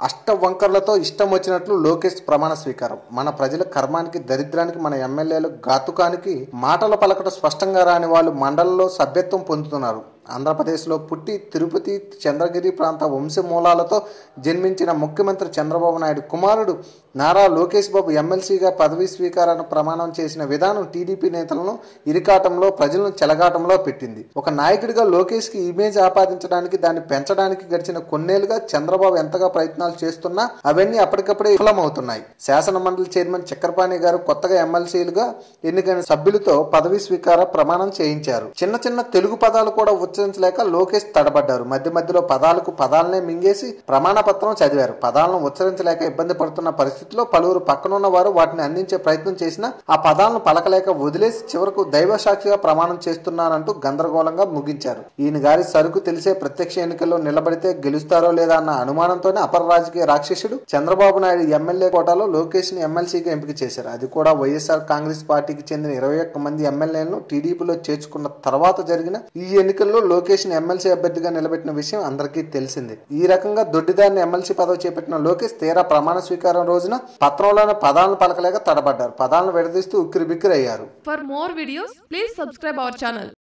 అష్టవంకర్లతో ఇష్టం వచ్చినట్లు లోకేష్ ప్రమాణ స్వీకారం. మన ప్రజల కర్మానికి దరిద్రానికి మన ఎమ్మెల్యేలు ఘాతుకానికి మాటల పలకట స్పష్టంగా రాని వాళ్ళు మండలిలో సభ్యత్వం పొందుతున్నారు. ఆంధ్రప్రదేశ్లో పుట్టి తిరుపతి చంద్రగిరి ప్రాంత వంశమూలాలతో జన్మించిన ముఖ్యమంత్రి చంద్రబాబు నాయుడు కుమారుడు నారా లోకేష్ బాబు ఎమ్మెల్సీగా పదవీ స్వీకారాన్ని ప్రమాణం చేసిన విధానం టీడీపీ నేతలను ఇరికాటంలో ప్రజలను చెలగాటంలో పెట్టింది. ఒక నాయకుడిగా లోకేష్కి ఇమేజ్ ఆపాదించడానికి దాన్ని పెంచడానికి గడిచిన కొన్నేళ్లుగా చంద్రబాబు ఎంతగా ప్రయత్నాలు చేస్తున్నా అవన్నీ అప్పటికప్పుడే విఫలమవుతున్నాయి. శాసన మండలి చైర్మన్ చక్రపాణి గారు కొత్తగా ఎమ్మెల్సీలుగా ఎన్నికైన సభ్యులతో పదవీ స్వీకార ప్రమాణం చేయించారు. చిన్న చిన్న తెలుగు పదాలు కూడా ఉచ్చరించలేక లోకేష్ తడబడ్డారు. మధ్య మధ్యలో పదాలనే మింగేసి ప్రమాణ పత్రం చదివారు. పదాలను ఉచ్చరించలేక ఇబ్బంది పడుతున్న పరిస్థితిలో పలువురు పక్కనున్న వారు వాటిని అందించే ప్రయత్నం చేసినా ఆ పదాలను పలకలేక వదిలేసి చివరకు దైవ సాక్షిగా ప్రమాణం చేస్తున్నారంటూ గందరగోళంగా ముగించారు. ఈయన గారి సరుకు తెలిసే ప్రత్యక్ష ఎన్నికల్లో నిలబడితే గెలుస్తారో లేదా అన్న అనుమానంతోనే అపర రాజకీయ రాక్షసుడు చంద్రబాబు నాయుడు ఎమ్మెల్యే కోటాలో లోకేష్ ని ఎమ్మెల్సీగా ఎంపిక చేశారు. అది కూడా వైఎస్ఆర్ కాంగ్రెస్ పార్టీకి చెందిన 21 మంది ఎమ్మెల్యేలను టీడీపీలో చేర్చుకున్న తర్వాత జరిగిన ఈ ఎన్నికల్లో లోకేష్ ని ఎమ్మెల్సీ అభ్యర్థిగా నిలబెట్టిన విషయం అందరికీ తెలిసిందే. ఈ రకంగా దొడ్డిదారిని ఎమ్మెల్సీ పదవి చేపట్టిన లోకేష్ తీరా ప్రమాణ స్వీకారం రోజున పత్రంలోని పదాలను పలకలేక తడబడ్డారు. పదాలను విడదీస్తూ ఉక్కిరిబిక్కిరి అయ్యారు. For more videos, please subscribe our channel.